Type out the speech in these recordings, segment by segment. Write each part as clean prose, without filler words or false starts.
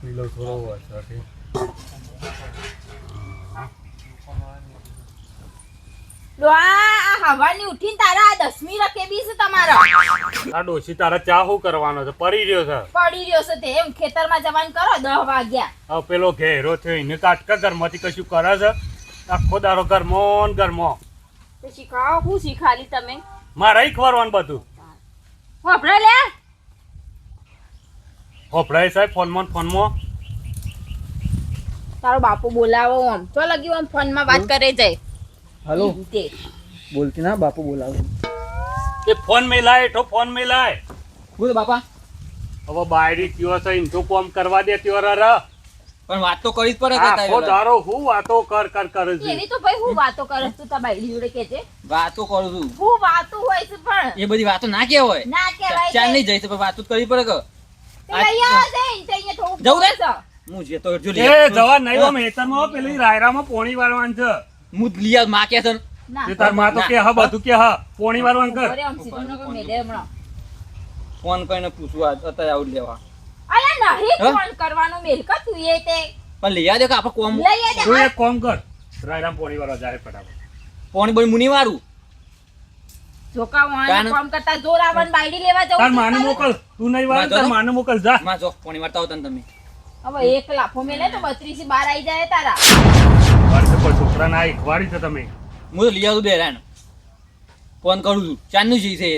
પી લો થોડો વરસાદથી. હવાની ઉઠીને તારા 10મી રકેબી છે તમારા. આ ડોશી તારા ચા શું કરવાનો છે? પડી રહ્યો છે. પડી રહ્યો છે તે એમ ખેતરમાં જવાનું કરો 10 વાગ્યા. હવે પેલો ઘેરો થયો એને કાટકા ઘરમાંથી કશું કરે છે? આખો દારો ઘરમો ને ઘરમો. તો શીખાવો હું શીખાલી તમે? મારે ખવરવાનું બધું. હોભળે લે. હોભળાય સાહેબ ફોનમાં. તારો બાપુ બોલાવો આમ તો લગી આમ ફોનમાં વાત કરે જાય. हेलो તે बोलती ना बापू बोला એ ફોન મેલાય તો ફોન મેલાય. बोल बापा હવે બાયડી કયો છે ઇન તો કોમ કરવા દે ત્યો ર. પણ વાત તો કરી જ પડે કે આખો દારો હું વાતો કર કરે છે. એની તો ભાઈ હું વાતો કરસ તું તા બાઈડી જોડે કે છે વાતો કરું છું હું વાતો હોય છે પણ એ બધી વાતો ના કહેવાય ના કહેવાય. ચાલ નહીં જઈ તો પણ વાતો જ કરવી પડે કે લઈ આવો દે ઇન તે અહીંયા થોડું જવું દે? છે. હું જે તો જો એ જવા નહીં હો મેતનમાં પેલી રાયરામાં પોણી વારવાનું છે. હું લિયા માં કે છે ના તે તાર માં તો કે હા બધું કે હા પોણી વારવાનું કર. અરે આમ સીધો ન કર મેલે હમણાં. ફોન કરીને પૂછવા અત્યારે આવું લેવા અલા નહીં હા? ફોન કરવાનો મેલ કા તું એ તે પણ લઈ દે કે આપણે કોમ લઈ આ તું દે. એક કામ કર રાયરામ પોણી વારવા જાય ફટાફટ. પોણી બોણી મુની વારું જોકા વાણ કાન- કામ કરતા જોર આવન બાઈડી લેવા જવું તાર છે માને તારે? મોકલ. તું નહીં વાળ માં તાર જો. માને મોકલ જા. માં જો પોણી વારતા હોતા ને તમે હવે એક લાફો મેલે તો 32 બાર આવી જાય તારા. વર્ષ પર છોકરા ના ખવાડી છે તમે. હું તો લઈ આવું બેરાન ફોન કરું છું ચાંદનું જઈ છે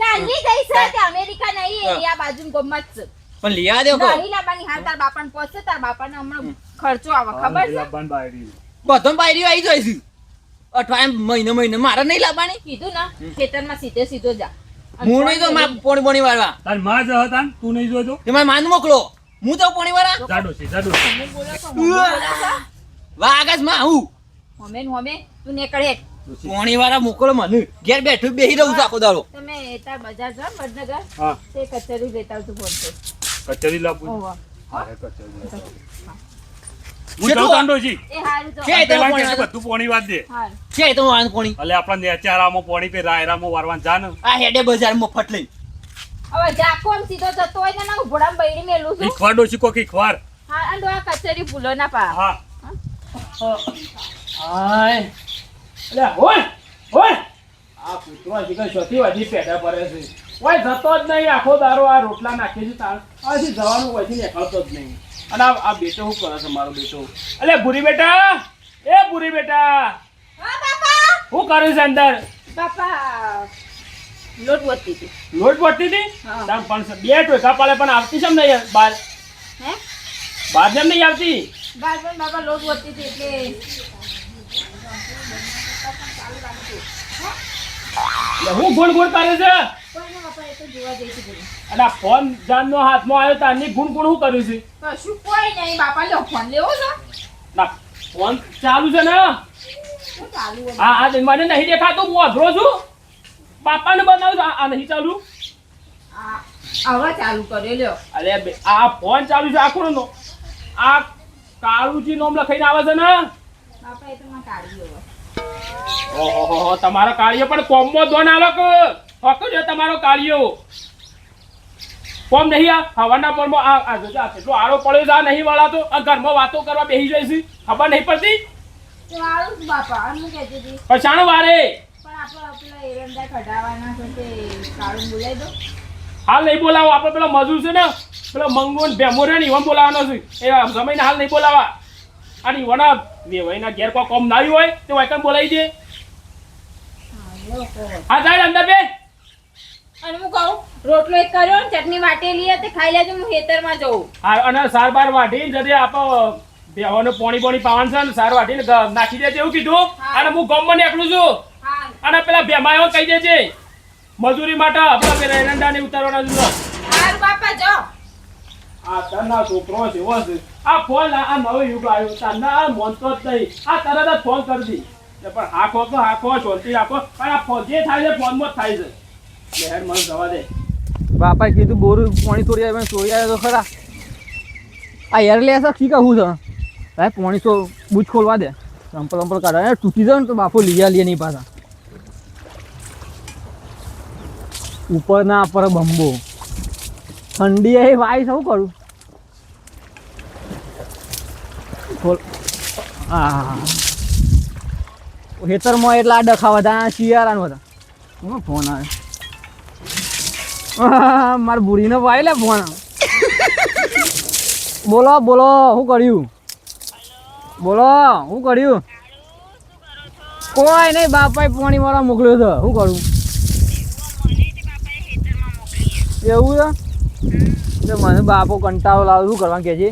ચાંદી જઈ છે તે અમેરિકા નહીં હા. એ આ બાજુ ગમત છે. પણ લઈ આ દે કો નહીં લાવવાની હાલ તાર બાપાને પહોંચે તાર બાપાને હમણાં ખર્ચો આવે ખબર છે? લાવવાનું બાયડી. બધો બાયરી આવી જાય છે અઠવાડિયે મહિને મારે નહીં લાવવાની કીધું ના ખેતરમાં સીધો જા. અને હું નહીં તો મારે પોણી બોણી વાળવા તાર માં જ હતા ને તું નહીં જોતો. તે મારે માન મોકલો હું તો પોણી વાળા જાડો છે જાડો છે. તમે બોલો છો, મમ્મી બોલો છો? વાગસ માં હું હોમે ને હોમે તું નીકળ હેઠ. પોણી વાળા મોકલો મને ઘેર બેઠું બેહી રહું છું આખો દાડો તમે તાર બજાર જાઓ ને વડનગર હા તે કચેરી લેતા આવતું બોલતો. કચેરી લાવવું. ઓહો. હા કચેરી લાવવું. હું કેટલું? જાઉં તાંડોજી. એ હારું તો છે તે પેલા પોણી કે વાળા. બધું પોણી વાત દે. હારું. છે તો વાન પોણી અલે આપણા નેચારામાં પોણી પે રાયરામાં વારવાનું જા ને. આ હેડે બજાર મફત લઈ હવે જાકો આમ સીધો જતો હોય ને ના ઘોડામાં બૈરી મેલું છું. ઈખવાર ડોશી કોક ઈખવાર. હા અને આ કચેરી ભૂલો ના પા. હા આય અલે ઓય ઓય આ પુત્રો હજી છોટી વાજી પેડા પડે છે ઓય જતો જ નહીં આખો દારો આ રોટલા નાખે છે તાર હજી જવાનું હોય છે નીકળતો જ નહીં અને આ બેટો શું કરે છે મારો બેટો અલે ભૂરી બેટા એ ભૂરી બેટા હા બાપા. શું કરે છે અંદર બાપા લોટ વધતી હતી. લોટ પડતી હતી હા. તાર પણ બે ટોકા પાડે પણ આવતી છે નહીં બહાર હે બહાર જેમ નહીં આવતી બાપા બાપા લોટ વધતી હતી એટલે એટલે હું ગુણ ગુણ કરે છે કોઈને બાપા એ તો જોવા જઈશું બધું. અને આ ફોન જાનનો હાથમાં આવ્યો તારની ગુણ ગુણ શું કર્યું છે કશું કોઈ નહીં બાપા લો ફોન લેવો છે. ના ફોન ચાલુ છે ને શું ચાલુ હોય? આ મને નહીં દેખાતું હું અઘરો છું બાપાને બનાવું છું આ નહીં ચાલુ હવે ચાલુ કર્યો લ્યો. અરે આ ફોન ચાલુ છે આખો નો આ કાળુજી નોમ લખાઈને આવે છે ને બાપા એ તો માં કાઢી હવે. ઓહો તમારો કાળિયો પણ કોમમાં દોન આલો કે હકજો તમારો કાળિયો કોમ નહીં આ હવાના પોરમાં આ જોજો આ કેટલો આળો પડ્યો છે આ નહીં વળાતો આ ઘરમાં વાતો કરવા બેસી જાય છે ખબર નહીં પડતી તો સારું જ બાપા અને હું કહેતી હતી પછાણ વારે પણ આપણે પેલા એરંડા કઢાવવાના છે તે કાળું બોલાવી દો. હાલ નહીં બોલાવો આપણે પેલો મજૂર છે ને પેલો મંગુ ને ભેમો રે ને ઈવન બોલાવવાનો છે એ સમયને હાલ નહીં બોલાવા અને ઈવના વેવાઈના ઘેર કોઈ કોમ ના આવ્યું હોય તો વાયકન બોલાવી દે હા જાય અંદર બે અને હું કહું રોટલો એક કર્યો ને ચટણી વાટેલી હતી ખાઈ લેજો હું ખેતરમાં જઉં. હા અને સાર બાર વાટીને જતી આપો બેહોને પોણી પોણી પાવાનું છે ને સાર વાટીને નાખી દેજે એવું કીધું હા. અને હું ગામમાં નીકળું છું હા અને પેલા ભેમાયો કહી દેજે મજૂરી માટે આપણા પેલા એરંડા ને ઉતારવાના છે સારું બાપા જાઓ. આ તરના છોકરો છે એવો છે આ ફોન આ નવો યુગ આવ્યો તરના આ મોનતો જ નહીં આ તરત જ ફોન કરી દી પણ આખો શાંતિ રાખો પણ આ ફોન જે થાય છે ફોનમાં જ થાય છે લહેર મને જવા દે બાપાએ કીધું બોરું પાણી છોડી આવે છોડી આવે તો ખરા આ યાર લે સર શીખા હું છે ભાઈ પાણી તો બૂજ ખોલવા દે ચંપલ કાઢવા તૂટી જાય ને તો બાપો લે નહીં પાછા ઉપર ના પર બંબો ઠંડી એ વાય શું કરું હા ખેતરમાં એટલા ડખા હતા શિયાળાનો હતા હું ફોન આવે મારા બુઢીને ભાઈ લે ફોન બોલો બોલો શું કર્યું બોલો શું કર્યું કોઈ નહીં બાપાએ પાણી વાળા મોકલ્યો છે શું કરું એવું છે મને બાપો કંટાળો લાવે શું કરવાનું કે છે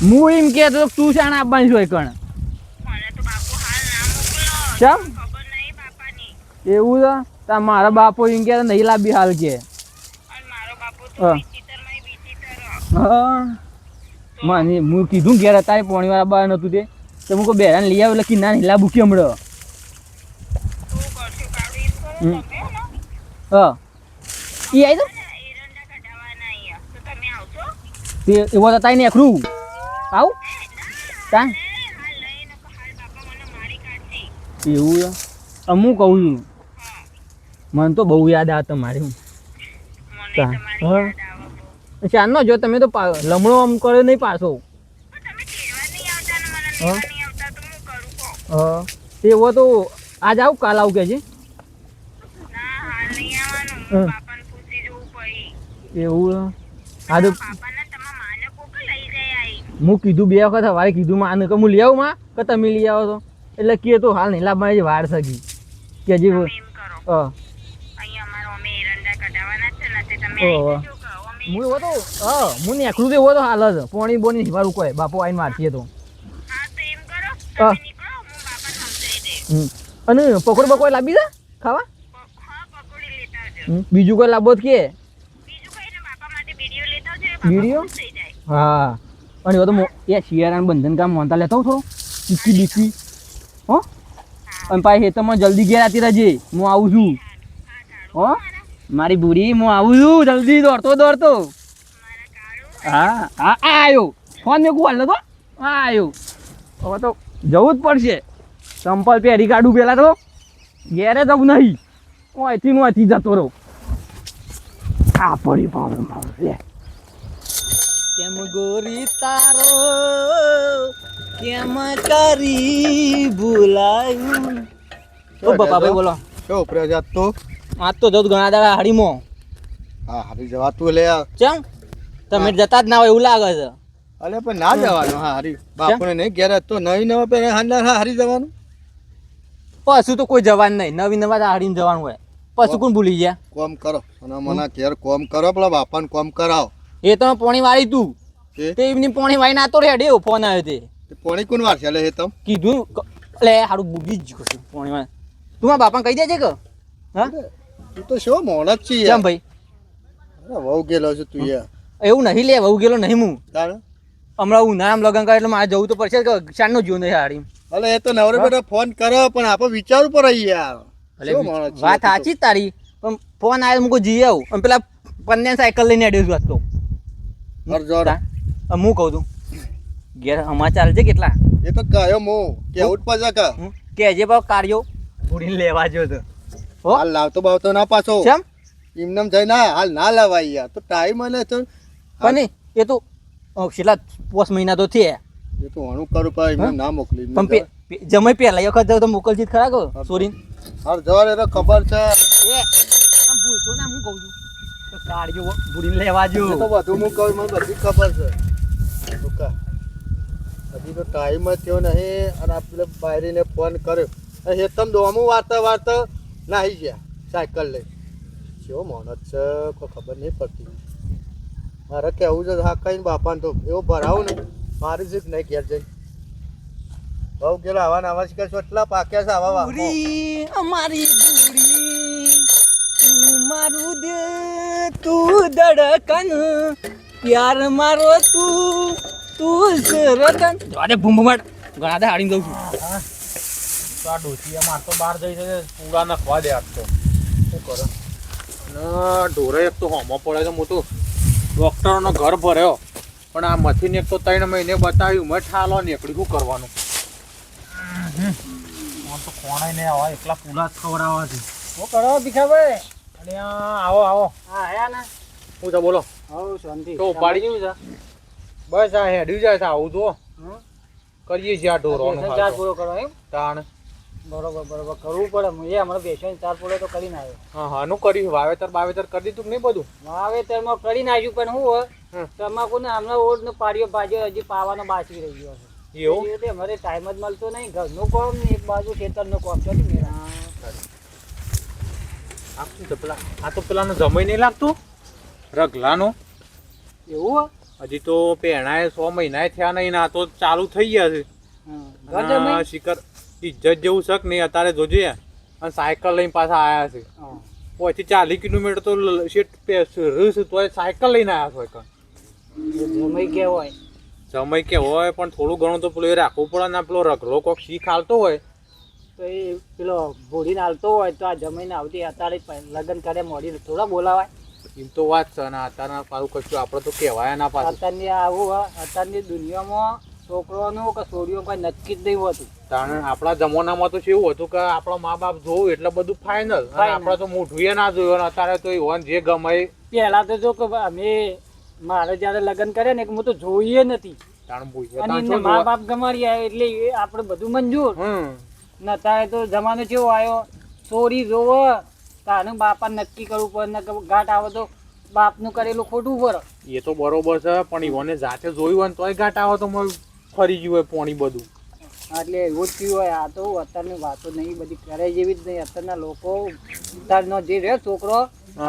હું એમ કહેતો તું શાણ આપવાની છું કણ કેમ એવું છે તા મારા બાપો એમ કે નહીં લાવી હાલ કે હા મને હું કીધું ઘેર હતા પોણી વાળા બહાર નતું તે તો હું કોઈ બેરાને લઈ આવ્યો એટલે કિના નહીં લાવું કે હમણાં હા એ આવી તો તે એવો તો તાઈ ને એકરું આવું તા એવું હું કહું છું મને તો બહુ યાદ આવે તમારી હું હા ચારનો જો તમે તો લમણો આમ કર્યો નહીં પાછો હા એવો તો આજ આવું કાલ આવું કે છે એવું હા તો હું કીધું બે વખત સવારે કીધું માને કે હું લઈ આવું માં કે તમે લઈ આવો તો એટલે કે તો હાલ નહીં લાવવાની વાર સગી કે હજી હું એવો તો હું નીકળું તો એવો તો હાલ જ પોણી બોની હિવારું કોઈ બાપો આવીને મારતીએ તો અને પકોડી બકોડી લાવી દે ખાવા બીજું કોઈ લાવવો કે વિડીયો હા અને એવો તો એ શિયાળાનું બંધન કામ મોનતા લેતા થોડો ચીકી બીકી હો અને પાછી હેતરમાં જલ્દી ઘેર આતી રહેજે હું આવું છું હો મારી બુઢી હું આવું છું જલ્દી દોડતો દોડતો હા હા આવ્યો ફોન મેં કોલ નતો હા આવ્યો હવે તો જવું જ પડશે ચંપલ પહેરી કાઢું પેલા તો ઘેરે જવું નહીં અહીંથી હું અહીંથી જતો રહું આ પડી પાવડર લે કેમ ગોરી તારો કેમ કરી ભૂલાયું ઓ બાપા ભાઈ બોલો શું ઉપરે જાત તો આજ તો જઉં ઘણા દાડા હાડીમાં હા હારી જવાતું લે ચમ તમે જતા જ ના હોય એવું લાગે છે અલે પણ ના જવાનું હા હારી બાપુને નહીં ઘેર તો નહીં નવા પે હારી જવાનું પશુ તો કોઈ જવાનું નહીં નવી નવા હાડીને જવાનું હોય પશુ કોણ ભૂલી ગયા કોમ કરો અને મને ઘેર કોમ કરો પેલા બાપાને કોમ કરાવો એ તમે પોણી વાળી તું તે એમની પોણી વાળી નાતો રે ડેવ ફોન આવ્યો તે પોણી કોણ વાર છે લે તમ કીધું એટલે હારું બુગી જ ગયું પોણી વાળી તું મારા બાપાને કહી દેજે કે હા તું તો શું મોણસ છે કેમ ભાઈ અરે વહુ ગયેલો છે તું યાર એવું નહીં લે વહુ ગયેલો નહીં હું તારે હમણાં ઉનાળામાં લગન કરે એટલે મારે જવું તો પડશે કે શાનનો જીવ નહીં હાડી અલે એ તો નવરે બેટા ફોન કરો પણ આપણે વિચારવું પડે યાર એટલે વાત સાચી જ તારી પણ ફોન આવ્યો મૂકો જઈ આવું અને પેલા પન્ને સાયકલ લઈને અડ્યો છું તો હું કહું છું ઘેર સમાચાર છે કેટલા એ તો ગયો મો કેવું પાછા કા કે જે ભાવ કાર્યો પૂરીને લેવા જો તો હાલ લાવતો બાવતો ના પાછો કેમ એમનેમ જઈ ના હાલ ના લાવાય યાર તો ટાઈમ મળે તો પણ એ તો છેલ્લા 5 મહિના તો થયા એ તો હણું કરું પણ એમને ના મોકલી પણ જમાઈ પહેલા એક વખત જાવ તો મોકલજી ખરા કહો સોરી હાલ જવા એ તો ખબર છે એ આમ ભૂલતો ના હું કહું છું તો કાર્યો પૂરીને લેવા જો એ તો બધું હું કહું મને બધી ખબર છે ઓકા હજી તો ટાઈમ જ થયો નહીં અને આપણે બાયરીને ફોન કર્યો અને હેતમ દોમું વાર્તા વાર્તા નાહી ગયા સાયકલ લઈ કેવો મોણસ છે કોઈ ખબર નહીં પડતી મારે કેવું છે હા કઈ બાપાને તો એવો ભરાવું ને મારી જ નહીં ઘેર જઈ બહુ ગયેલો આવા ને આવા શીખે એટલા પાક્યા છે આવા બુરી અમારી બુરી તું મારું દે તું ધડકન પ્યાર મારો તું સરકન જોડે ભૂમભૂમટ ઘણા દે હાડીને દઉં છું તો આ ડોસીયા માર તો બહાર જઈ છે પૂરા નખવા દે આજ તો શું કરે ના ઢોરે એક તો હોમો પડે છે મોટું ડોક્ટરોનો ઘર ભર્યો પણ આ મથીને એક તો 3 મહિને બતાવ્યું મેં ઠાલો નીકળી શું કરવાનું તો કોણે ને આવા એકલા પૂરા જ ખવડાવવા છે શું કરો ભીખાભાઈ અને આવો આવો હા આયા ને હું તો બોલો આવો શાંતિ તો ઉપાડી ગયું છે બસ આ હેડ્યું જાય છે આવું તો કરીએ છીએ આ ઢોરોનું બેસન હાલ ચાર તો. પૂરો કરો એમ તાણ બરોબર કરવું પડે હું એ હમણાં બેસન ચાર પૂરો તો કરીને આવ્યો હા હાનું કર્યું વાવેતર બાવેતર કરી દીધું કે નહીં બધું વાવેતરમાં કરી નાખ્યું પણ શું હોય હમ. તમાકુ ને હમણાં ઓળ નો પાડ્યો ભાજ્યો હજી પાવાનો બાકી રહી ગયો છે એવું એ રીતે અમારે ટાઈમ જ મળતો નહીં ઘરનું કામ ને એક બાજુ ખેતરનું કામ છે ને મેરા. આ તો પેલાનો જમાઈ નહીં લાગતું રગલાનો એવું હોય? હજી તો પહેણાએ 6 મહિના થયા નહીં ને આ તો ચાલુ થઈ ગયા છે હમ. ઘર અને જમાઈ? શિખર ઇજ્જત જેવું શક નહીં અત્યારે જોજે અને સાયકલ લઈને પાછા આવ્યા છે હા. પછી 40 કિલોમીટર તો તોય સાયકલ લઈને આવ્યા છો એ જમાઈ કહેવાય. સમય કે હોય પણ થોડું ઘણું તો પેલું એ રાખવું પડે ને પેલો રગલો કોક શીખ હાલતો હોય તો એ પેલો ભોડીને હાલતો હોય તો આ જમીન આવતી અત્યારે લગ્ન કરે મોડી થોડા બોલાવાય. એમ તો વાત છે અને અત્યારના પાછું કશું આપણે તો કહેવાય ના પાછું અત્યારની આવું હોય અત્યારની દુનિયામાં છોકરોનું કે છોડીઓ કોઈ નક્કી જ નહીં હોતું. કારણ આપણા જમાનામાં તો કેવું હતું કે આપણા મા બાપ જોવું એટલે બધું ફાઇનલ આપણે તો મોઢું એ ના જોયું અને અત્યારે તો ઈવન જે ગમે એ પહેલા તો જો કે અમે મારે જયારે લગ્ન કરે ને હું તો જોઈએ નથી તાણ ભૂઈએ અને તાણ એમને શું મા જોવા? બાપ ગમાડી આવે એટલે એ આપણે બધું મંજૂર હમ ને અત્યારે તો જમાનો કેવો આવ્યો ચોરી જોવો તારે બાપા નક્કી કરવું પડે ને કે ઘાટ આવે તો બાપનું કરેલું ખોટું પડે. એ તો બરોબર છે પણ ઈવોને જાતે જોયું હોય ને તોય ઘાટ આવે તો મને ફરી ગયું હોય પોણી બધું એટલે એવું જ થયું હોય. આ તો અત્યારની વાતો નહીં બધી કરે જેવી જ નહીં. અત્યારના લોકો અત્યારનો જે રહ્યો છોકરો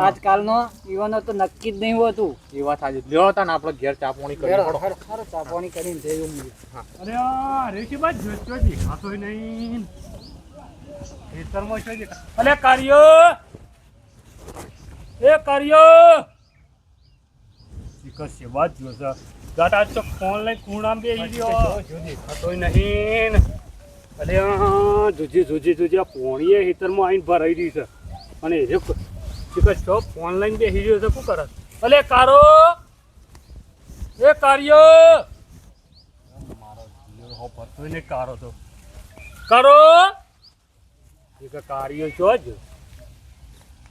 આજકાલનો ઈવાનો તો નક્કી જ નહીં હોતું. એ વાત આજે લ્યો હતા ને આપણે ઘેર ચા પોણી કરી પડો. ખરો ચાપવાની કરીને જયું હું. અરે આ રેશીબા જોઈતો દેખાતોય નહીં ખેતરમાં છે દેખા અલે કાર્યો એ કાર્યો શિખર સેવા જ જોશે ગાટ આજ તો ફોન લઈ કુણામ બેસી ગયો જો દેખાતોય નહીં અરે આ જોજે આ પોણીએ ખેતરમાં આવીને ભરાઈ રહી છે અને એ શિખર છો ફોન લઈને બેસી રહ્યો છે શું કરે અલે કારો એ કાર્યો હો પતોય ને કારો તો કારો એક કાર્યો છો જ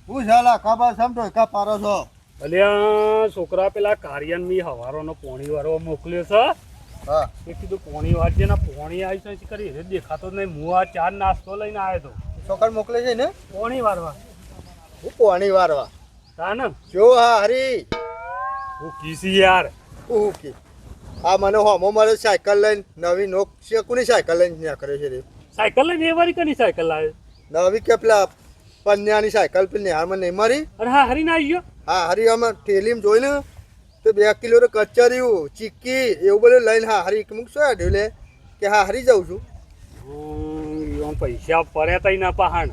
હું ચાલા ખબર સમજો કા પારો છો અલ્યા છોકરા પેલા કાર્યન મી હવારોનો પોણી વાળો મોકલ્યો છે હા એ કીધું પોણી વાળજે ને પોણી આવી છે શી કરી દેખાતો જ નહીં હું આ ચાર નાસ્તો લઈને આવ્યો તો છોકર મોકલે છે ને પોણી વાળવા હું પોણી વારવા તા ને જો હા હરી હું કીસી યાર હું કે આ મને હોમો મારે સાયકલ લઈને નવી નોક છે કોની સાયકલ લઈને ત્યાં કરે છે રે સાયકલ લઈને એ વારી કની સાયકલ લાવે નવી કે પેલા પન્યાની સાયકલ પેલી નિહાળમાં નહીં મારી અરે હા હરીને આવી ગયો હા હરી અમે ઠેલીમાં જોઈ ને તો 2 કિલો રે કચરિયું ચીક્કી એવું બધું લઈને હા હરી મૂકશો યાર લે કે હા હરી જાઉં છું પૈસા પડ્યા તઈ ના પહાણ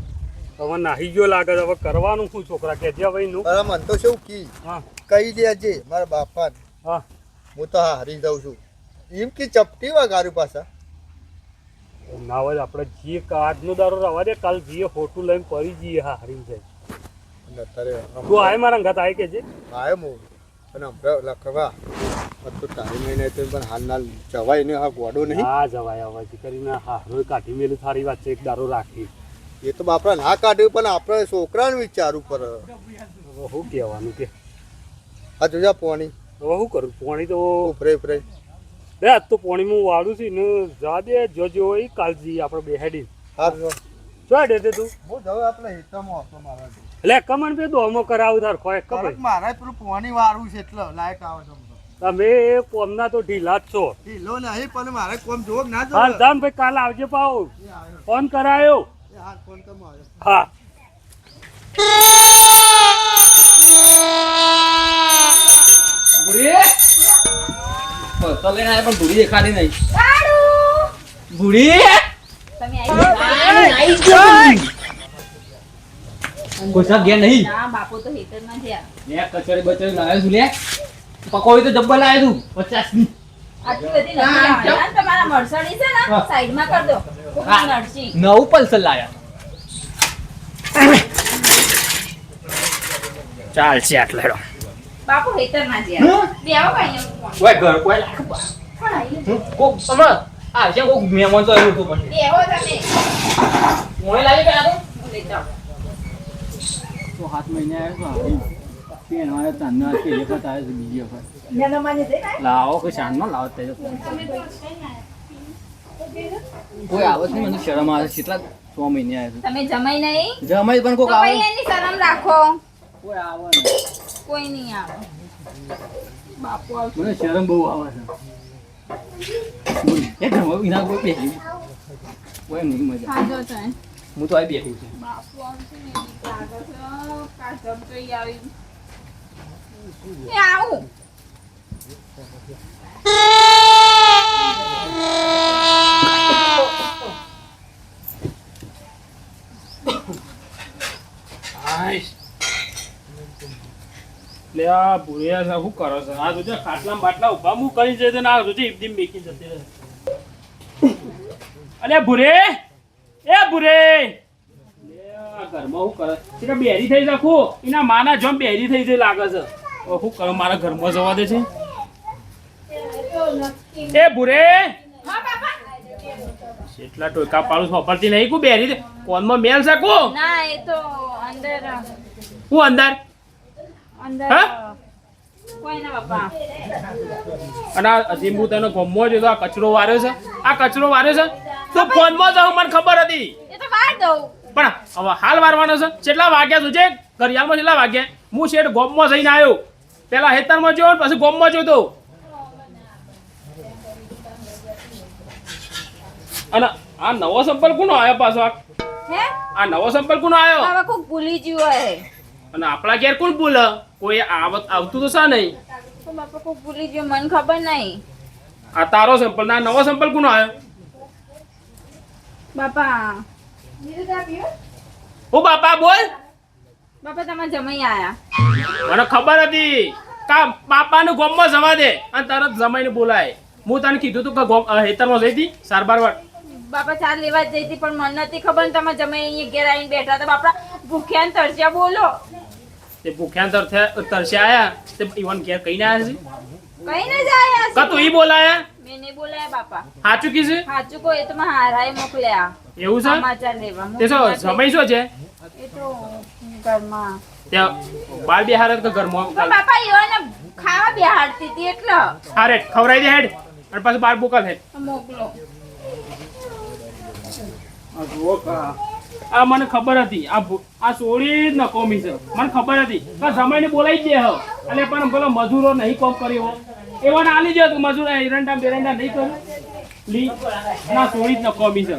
હવે નાહી ગયો લાગે છે. હવે કરવાનું શું છોકરા કે જે ભાઈ નું અરે મન તો શું કી હા કહી દેજે મારા બાપાને હા હું તો હા હરી જાઉં છું એમ કે ચપટી વાગારું પાછા ના હોય આપણે જે આજનો દારો રવા દે કાલ જઈએ ફોટું લઈને પડી જઈએ હા હરી જાય અત્યારે તું આય મારા ઘાત આય કે છે આયો હું અને હમણાં લખવા તો ટાઈમ નહીં તો પણ હાલના જવાય ને આ ગોડો નહીં હા જવાય હવે કરીને હા રોય કાઢી મેલું સારી વાત છે એક દારો રાખી એ તો બાપરા ના કાઢ્યું પણ આપણે છોકરાને વિચારવું પર હવે શું કહેવાનું કે આ જોજા પોણી હવે શું કરું પોણી તો ઉપરે ઉપરે લે આજ તો પોણી હું વાળું છું ને જા દે જોજો હોય કાલ જઈએ આપણે બેહેડી હા શું દે તું હું જવું આપણે હિતમાં આપો મારા એટલે કમણ બે દોમો કરાવું તાર ખોય ખબર મારા પેલું પોણી વાળું છે એટલે લાયક આવે છે તમે કોમના તો ઢીલા જ છો ઢીલો નહીં પણ મારે કોમ જોગ ના હા જોગ જામ ભાઈ કાલ આવજે પાવ ફોન કરાયો હાથ ફોન કમ આવ્યો હા ભૂરી તો લઈને આવ્યા પણ ભૂરી દેખાતી નહીં ભૂરી તમે આવી ગયા? કોસા ગયા નહીં ના બાપુ તો હેતરમાં ગયા. લે કચરી બચરી લાવ્યો છું લે પકોડી તો જબ્બર લાવ્યો તું 50 ની આટલી બધી નથી લાવવાના. તમારા મરસડી છે ને હા. સાઈડમાં કરી દો. ખૂબ હા. નરસી. નવું પલ્સર લાવ્યા ચાલશે આટલે હેડો બાપુ હેતરમાં ગયા. બેહો ભાઈને ફોન. ઓય ઘર કોઈ લાખ કોણ આવ્યું? કોક તમે આ છે કોક મહેમાન તો આવ્યું હતું પણ બેહો તમે. મોય લાવી પેલા તો હું લેતા આવું. તો 7 મહિને આવ્યો પેણવાને તાનનો આ પેલી વખત આવે છે બીજી વખત લાવો કે શાનનો લાવો તે કોઈ આવત નહીં મને શરમ આવે છે કેટલા 6 મહિને આવે છે તમે જમાઈ નહીં જમાઈ પણ તો કોક આવે ભાઈ એની શરમ રાખો. કોઈ આવે નહીં કોઈ નહીં આવે. બાપુ આવશે. મને શરમ બહુ આવે છે એ ઘરમાં એના કોઈ બેસી કોઈ નહીં મજા ખાજો તો એ. હું તો આ બેઠું છું બાપુ આવશે ને બીક લાગે છે. કાઢમ તો ઈ આવી. એ આવું. લે આ ભૂરિયા છે શું કરો છો આ જોજે ખાટલા બાટલા ઉભા હું કરી જઈ ને આ જોજે એકદમ મેકી જતી રહે અલે ભૂરે એ ભૂરે લે આ ઘરમાં શું કરે છે બેરી થઈ રાખું એના માના જોમ બેરી થઈ જઈ લાગે છે હવે શું કરો મારા ઘરમાં જવા દે છે એ ભૂરે હા બાપા. એટલા ટોકા પાડું વાપરતી નહીં કુ બેરી કોનમાં મેલ છે કુ ના એ તો અંદર હું અંદર અંદર હા? કોઈ ના બાપા. અને આ હજી હું તને ગમવો જો આ કચરો વાર્યો છે આ કચરો વાર્યો છે તો ફોનમાં જાઉં મને ખબર હતી એ તો વાર દઉં. પણ હવે હાલ વારવાનો છે કેટલા વાગ્યા સુધી ઘડિયાળમાં કેટલા વાગ્યા હું શેઠ ગોમમાં જઈને આવ્યો પેલા હેતરમાં જોયો પછી ગોમમાં જોતો અને આ નવો સંપર્ક કોનો આવ્યો પાછો હે આ નવો સંપર્ક કોનો આવ્યો હવે કોક ભૂલી ગયું હોય. અને આપણા ઘેર કોણ બોલ કોઈ આવતું તો શા નહીં તો બાપા કોક ભૂલી ગયું મને ખબર નહીં. આ તારો સંપર્ક ના નવો સંપર્ક કોનો આવ્યો બાપા ઓ બાપા બોલ બાપા તમે જમાઈ આયા. મને ખબર હતી કા બાપાનું ગોમમાં જવા દે અને તરત જમાઈને બોલાય હું તને કીધું તું કે હેતરમાં જઈ હતી સારબાર વાર બાપા ચાર લેવા જ જઈ હતી પણ મને નથી ખબર ને તમે જમાઈ અહીંયા ઘેર આવીને બેઠા હતા બાપા ભૂખ્યા ને તરસ્યા બોલો. તે ભૂખ્યા તરસ્યા આયા તે ઈવન ઘેર કહીને આવ્યા છે કઈ ના જાય કા તું ઈ બોલાયા મેં નહીં બોલાયા બાપા. સાચું કીધું સાચું કહો એ તો મેં હારાએ મોકલ્યા એવું છે સમાચાર લેવા. તે શું સમય શું છે એ તો ઘરમાં ત્યાં બાર બિહાર કે ઘરમાં પણ બાપા એવાને ખાવા બેહાડતી હતી એટલે હારે ખવડાવી દે હેડ અને પાછું બાર બોકલ હેડ મોકલો. આ જુઓ કા આ મને ખબર હતી આ સોળી જ નકોમી છે મને ખબર હતી કે સમયને બોલાવી દે હો અને પણ પેલો મજૂરો નહીં કોમ કર્યો એવાને આલી દે તું મજૂર એરંડા બેરંડા નહીં કર્યું લી ના સોળી જ નકોમી છે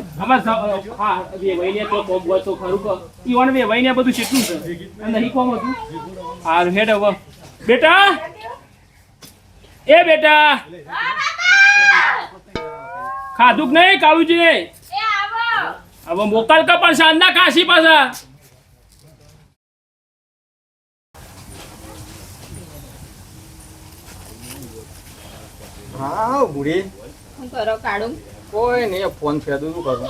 હા વેવાઈને તો કોમ હોય તો ખરું કે ઈવન વેવાઈને બધું કેટલું છે અને નહીં કોમ હતું હાર હેડ હવે બેટા એ બેટા ખાધું કે નહીં કાળુજી એ આવો. હવે મોકલ કે પણ સાંજના કાશી પાછા હા બુડી હું કરો કાઢું કોઈ નહીં ફોન ફેદું શું કરું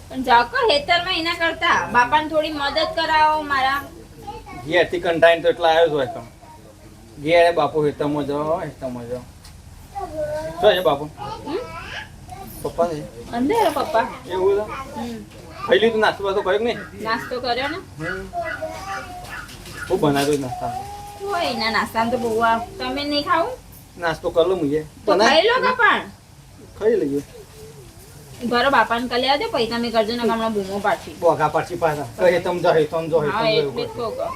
પણ જાઓ કો હેતરમાં એના કરતા બાપાને થોડી મદદ કરાવો મારા. ઘેરથી કંટાઈને તો એટલા આવ્યો હોય તમે ઘેર બાપુ હેતરમાં જાઓ શું છે બાપુ પપ્પા ને અંદર પપ્પા. એવું છે હમ. ખાઈ લીધું નાસ્તો બાસ્તો કર્યો કે નહીં નાસ્તો કર્યો ને હું બનાવ્યો નાસ્તા હોય એના નાસ્તામાં તો બહુ તમે નહીં ખાવું નાસ્તો કર લો મુજે તો ખાઈ લો કે પણ ખાઈ લઈએ ઘરો બાપાને કલ્યા આવજો પછી તમે કરજો ને હમણાં બૂમો પાછી. બોગા પાછી પાછા કહે તમ જાહે તમ જો હા એટલે જ કહું કે.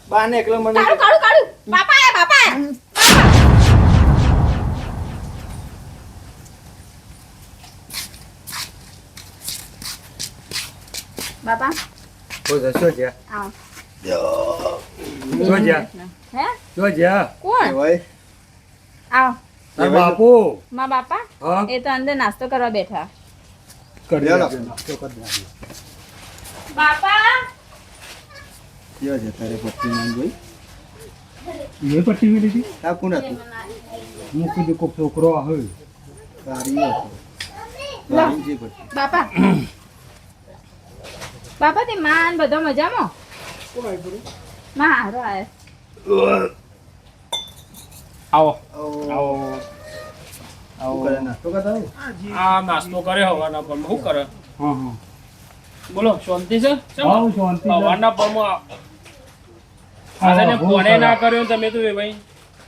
બાને એકલો મને કાઢું કાઢું કાઢું બાપા આયા બાપા આયા. બાપા ઓ જશો છે આવો. જો જા હે જો જા કોણ ભાઈ આવો તાર બાપુ માં બાપા હા એ તો અંદર નાસ્તો કરવા બેઠા. કરી લ્યો નાખજો. લો. બાપા કયો છે તારે પપ્પી નામ જોઈ એ પટ્ટી મેલી હતી આ કોણ હતું હું કીધું કોક છોકરો આવે તારી હતો લો. તારી જે પટ્ટી બાપા બાપા તે માન બધો મજામાં માં હારો આયો. આવો આવો આવો કરે નાસ્તો કરતા હોય? આ નાસ્તો કરે હવાના પરમાં શું કરે હા હા બોલો શાંતિ છે હાઉ શાંતિ છે. હવાના પરમાં આ તને ફોને ના કર્યો તમે તો એ ભાઈ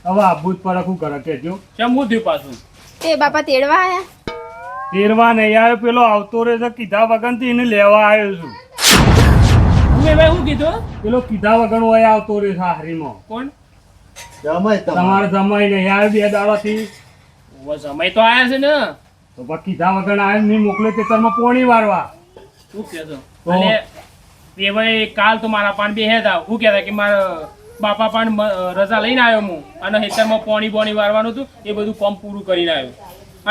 હવે આબુ જ પર શું કરે કેજો કેમ હું થયું પાછું એ બાપા તેડવા આયા તેરવા નહીં આવ્યો પેલો આવતો રહે છે કીધા વગર થી એને લેવા આવ્યો છું હું એ ભાઈ શું કીધું પેલો કીધા વગર હોય આવતો રહે છે હારીમાં કોણ જમાય તમારે તમારે જમાઈ નહીં આવ્યો 2 દાડાથી ઓ સમય તો આયા છે ને તો પછી કીધા વગર આવ્યો નહીં મોકલે તેતરમાં પોણી વારવા શું કહેતો તો? અને એ ભાઈ કાલ તો મારા પાન બે હતા હું કહેતા કે મારા બાપા પણ રજા લઈને આવ્યો હું અને ખેતરમાં પોણી બોણી વારવાનું હતું એ બધું કામ પૂરું કરીને આવ્યો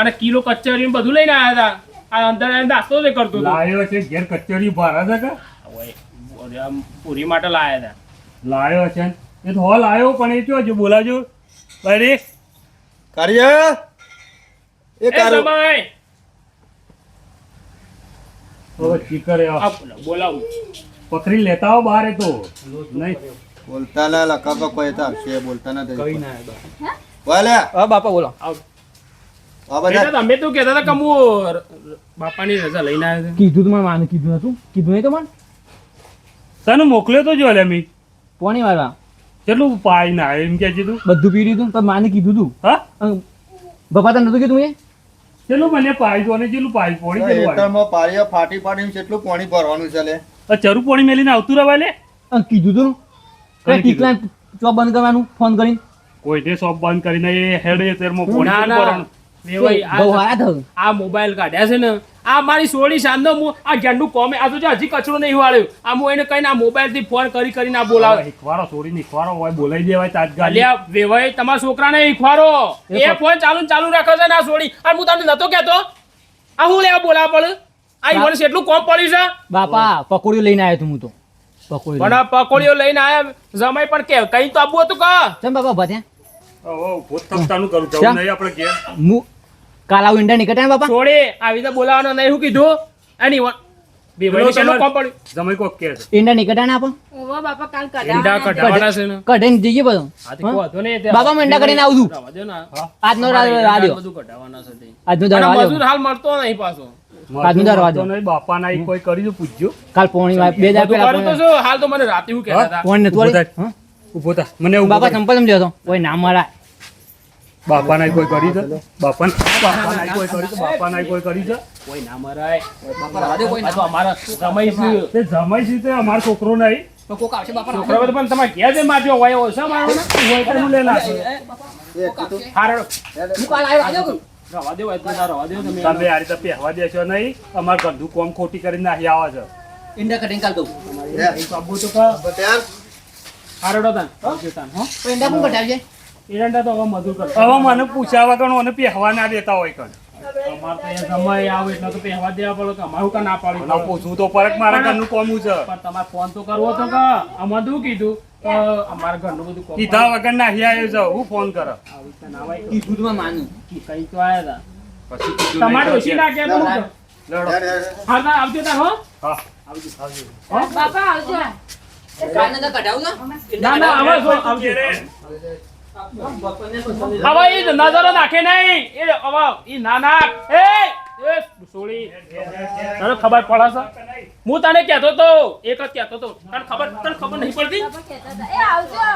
અને કિલો કચરી બધું લઈને આવ્યા હતા આ અંદર આવીને નાસ્તો જ કરતો હતો લાયો છે ઘેર કચેરી ભારા છે કે ઓય, આમ પૂરી માટે લાયા હતા લાયો છે એ તો હોલ આવ્યો પણ એ કયો જો બોલાજો અરે કાર્ય એ એ કાર્ય સમય હવે ચીકરે આ બોલાવું પકડી લેતા હો બહાર એ તો નહીં બોલતા ના લખા તો કોઈ આવશે બોલતા ના કઈ થઈ ના બોલે હા બાપા બોલો આ એટલે બધા તમે તો કહેતા હતા કે હું બાપાની રજા લઈને આવ્યો છું કીધું તો માને કીધું નતું કીધું નહીં તો મને તને મોકલ્યો તો જો લે મી પોણી વાળવા કેટલું પાઈ ના એમ કે તું બધું પી લીધું પણ માને કીધું તું હા બાપા તને નતું કીધું એ ચેલું મને પાઈ તો અને ચેલું પાઈ પોણી ચેલું આવ્યું? ખેતરમાં પાળીયા ફાટી ફાટીને કેટલું પાણી ભરવાનું છે લે આ ચરું પોણી મેલીને આવતું રહેવાય લે અને કીધું તું કોને ટીકલા ચોપ બંધ કરવાનું ફોન કરીને કોઈને શોપ બંધ કરીને એ હેડે તેરમાં પોણી ના, કેટલું ના. ભરવાનું? એ ભાઈ બહુ આ હારા થયું આ મોબાઈલ કાઢ્યા છે ને આ મારી સોળી સાંધો હું આ ગેંડું કોમે આ તો જો હજી કચરો નહીં વાળ્યો આ હું એને કહીને આ મોબાઈલ થી ફોન કરીને આ બોલાવે ઈખવારો છોડીને ઈખવારો હોય બોલાઈ દેવાય તાત્કાલિક અલ્યા વેવાઈ તમારા છોકરાને ઈખવારો એ ફોન ચાલુ રાખે છે ને આ સોળી અને હું તમને નતો કહેતો આ હું લેવા બોલાવા પડે આ ઈવોને એટલું કોમ પડ્યું છે બાપા પકોડીઓ લઈને આવ્યો તું હું તો પકોડી પણ આ પકોડીઓ લઈને આયા જમાઈ પણ કે કઈ તો આબુ હતું કા ચમ બાપા ભત્યા ઓહો ભૂતકમતાનું કરું જવું શા? નહીં આપણે ઘેર હું કાલ આવું ઈંડા નીકળ્યા ને બાપા છોડી આવી રીતે બોલાવાનો નહીં હું કીધું એની વેવાઈ કેટલું કોમ પડ્યું જમાઈ કોક કે છે ઈંડા નીકળ્યા ને આપણ ઓવા બાપા કાલ ઈંડા કઢાવવાના કઢાવવાના છે ને કઢાઈને જઈએ બધું આ તો કોઈ વાંધો નહીં, તે બાબા, હું ઈંડા કરીને આવું છું. રવા દો ને. આજનો અમારે રાડ્યો બધું કઢાવવાના છે તે. આજનો અને દાડો મજૂર આવ્યો હાલ મળતો નહીં પાછો આજનો દરવાજો. તો નહીં બાપાના ઈ કોઈ કરી દો પૂછજો કાલ પોણી વાર 2 દાડા બધું કરું તો પહેલા શું હાલ તો મને રાતે એવું કહેતા હતા પોણી નતું ઊભો વાળી? થાય. હં? ઊભો થા મને ઊભો બાપા કર. ચંપલ સમજ્યો હતો ઓય ના મારા બાપાના ઈ કોઈ કરી દે બાપાના ઈ કોઈ કરી દે બાપાના ઈ કોઈ કરી દે કોઈ ના મરાય આ તો અમારા સમય છે તે જમાઈ છે તે અમારો છોકરો નહીં છોકરા બધા પણ તમારે ઘેર જઈને મારજો હોય ઓછા મારવાના હોય તો હું લઈને આવું. હારડો રવા દો હોય તો ના રવા દો તમે તમે આ રીતે પહેવા દેશો નહીં અમાર ગંદુ કોમ ખોટી કરીને નાહી આવે છે ઈંડા કટિંગ કાલ દઉં બાબુ તો કા બત્યાર હારડો તાન આવજો તાન હો તો ઈંડા કોણ કટાવજે એરંડા તો હવે મજૂર કરતા હવે મને પૂછ્યા વગર મને પહેવા ના દેતા હોય કણ અમારે તો એ સમય આવે એટલે તો પહેવા દેવા પડે કે અમારું કા ના પાડી મને પૂછવું તો પરત મારા ઘરનું કોમું છે પણ તમારે ફોન તો કરવો તો કે અમારે શું કીધું કે અમારા ઘરનું બધું કોમ કીધા વગર નાહી આવ્યો છે હું ફોન કરે આવી રીતે ના હોય કીધું તું માનું કઈ તો આયા હતા પછી કીધું તમારે નહીં ઓછી તો ના કે તો હું લડો. હા ના આવજો તાર હો હા બાપા આવજો ના ના હવે જો આવજો હવે એ નજરો નાખે નહીં એ હવે ઈ ના નાખ એ સોળી તને ખબર પડે છે હું તને કહેતો તો એક જ કહેતો તો તને ખબર નહીં પડતી બાપા કહેતા હતા એ આવજો